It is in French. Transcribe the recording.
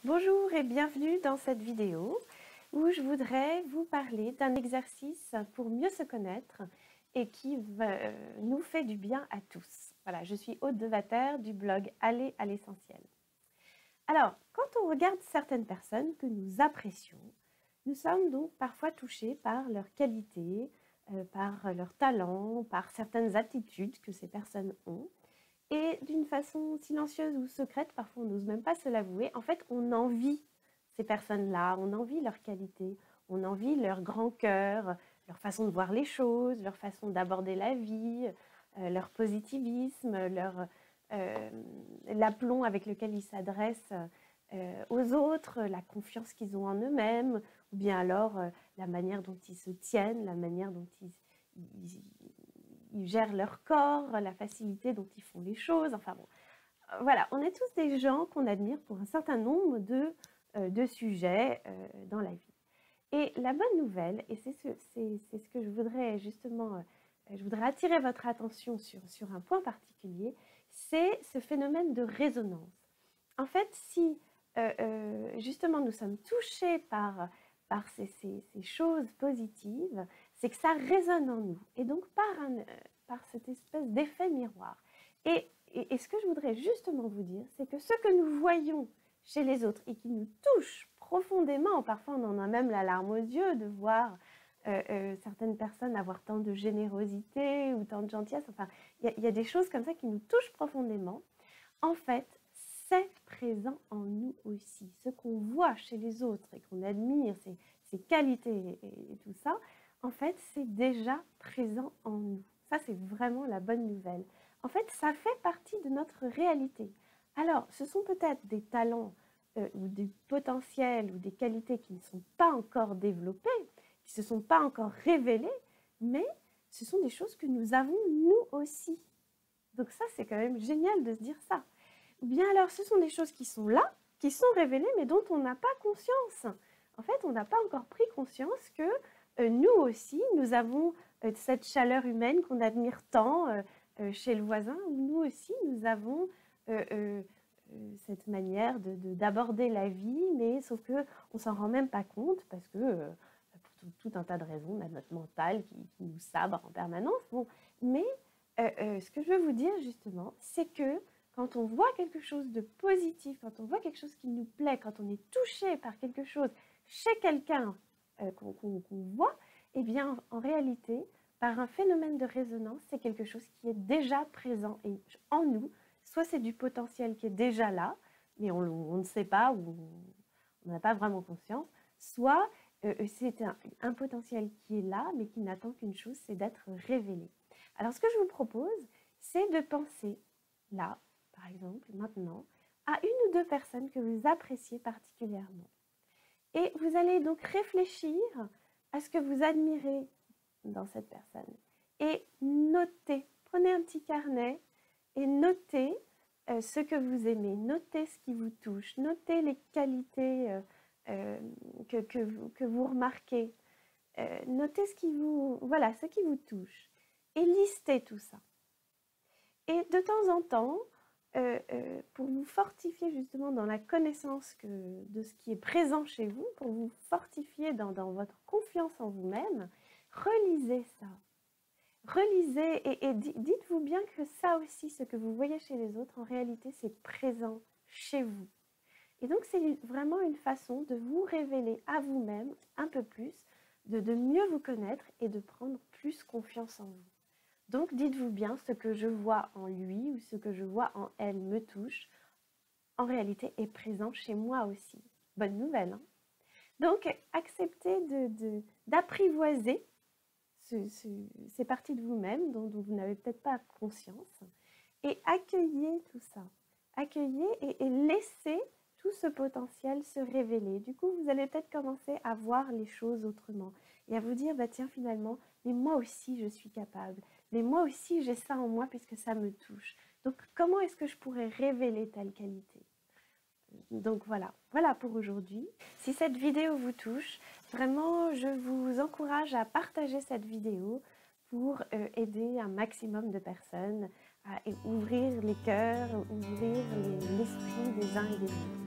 Bonjour et bienvenue dans cette vidéo où je voudrais vous parler d'un exercice pour mieux se connaître et qui nous fait du bien à tous. Voilà, je suis Aude Devater du blog Aller à l'essentiel. Alors, quand on regarde certaines personnes que nous apprécions, nous sommes donc parfois touchés par leurs qualités, par leurs talents, par certaines attitudes que ces personnes ont. Et d'une façon silencieuse ou secrète, parfois on n'ose même pas se l'avouer, en fait on envie ces personnes-là, on envie leurs qualités, on envie leur grand cœur, leur façon de voir les choses, leur façon d'aborder la vie, leur positivisme, l'aplomb avec lequel ils s'adressent aux autres, la confiance qu'ils ont en eux-mêmes, ou bien alors la manière dont ils se tiennent, la manière dont ils gèrent leur corps, la facilité dont ils font les choses, enfin bon. Voilà, on est tous des gens qu'on admire pour un certain nombre de sujets dans la vie. Et la bonne nouvelle, et c'est ce que je voudrais justement, je voudrais attirer votre attention sur un point particulier, c'est ce phénomène de résonance. En fait, si justement nous sommes touchés par ces choses positives, c'est que ça résonne en nous, et donc par cette espèce d'effet miroir. Et ce que je voudrais justement vous dire, c'est que ce que nous voyons chez les autres et qui nous touche profondément, parfois on en a même la larme aux yeux de voir certaines personnes avoir tant de générosité ou tant de gentillesse, enfin il y a des choses comme ça qui nous touchent profondément. En fait, c'est présent en nous aussi. Ce qu'on voit chez les autres et qu'on admire, ces qualités et tout ça, en fait, c'est déjà présent en nous. Ça, c'est vraiment la bonne nouvelle. En fait, ça fait partie de notre réalité. Alors, ce sont peut-être des talents ou des potentiels ou des qualités qui ne sont pas encore développées, qui ne se sont pas encore révélées, mais ce sont des choses que nous avons nous aussi. Donc ça, c'est quand même génial de se dire ça. Ou bien alors, ce sont des choses qui sont là, qui sont révélées, mais dont on n'a pas conscience. En fait, on n'a pas encore pris conscience que nous aussi, nous avons cette chaleur humaine qu'on admire tant chez le voisin, ou nous aussi, nous avons cette manière d'aborder la vie, mais sauf qu'on ne s'en rend même pas compte parce que pour tout un tas de raisons, on a notre mental qui nous sabre en permanence. Bon, mais ce que je veux vous dire justement, c'est que quand on voit quelque chose de positif, quand on voit quelque chose qui nous plaît, quand on est touché par quelque chose chez quelqu'un qu'on voit, eh bien en réalité, par un phénomène de résonance, c'est quelque chose qui est déjà présent en nous. Soit c'est du potentiel qui est déjà là, mais on ne sait pas ou on n'a pas vraiment conscience, soit c'est un potentiel qui est là, mais qui n'attend qu'une chose, c'est d'être révélé. Alors ce que je vous propose, c'est de penser là, par exemple, maintenant, à une ou deux personnes que vous appréciez particulièrement. Et vous allez donc réfléchir à ce que vous admirez dans cette personne. Et notez, prenez un petit carnet et notez ce que vous aimez, notez ce qui vous touche, notez les qualités que vous remarquez, notez ce qui vous touche et listez tout ça. Et de temps en temps, pour vous fortifier justement dans la connaissance de ce qui est présent chez vous, pour vous fortifier dans votre confiance en vous-même, relisez ça. Relisez et dites-vous bien que ça aussi, ce que vous voyez chez les autres, en réalité, c'est présent chez vous. Et donc, c'est vraiment une façon de vous révéler à vous-même un peu plus, de mieux vous connaître et de prendre plus confiance en vous. Donc, dites-vous bien, ce que je vois en lui ou ce que je vois en elle me touche, en réalité est présent chez moi aussi. Bonne nouvelle, hein? Donc, acceptez d'apprivoiser ces parties de vous-même dont vous n'avez peut-être pas conscience et accueillez tout ça. Accueillez et laissez tout ce potentiel se révéler. Du coup, vous allez peut-être commencer à voir les choses autrement et à vous dire, bah tiens, finalement, mais moi aussi, je suis capable. Mais moi aussi, j'ai ça en moi puisque ça me touche. Donc, comment est-ce que je pourrais révéler telle qualité? Donc voilà pour aujourd'hui. Si cette vidéo vous touche, vraiment, je vous encourage à partager cette vidéo pour aider un maximum de personnes à ouvrir les cœurs, ouvrir l'esprit des uns et des autres.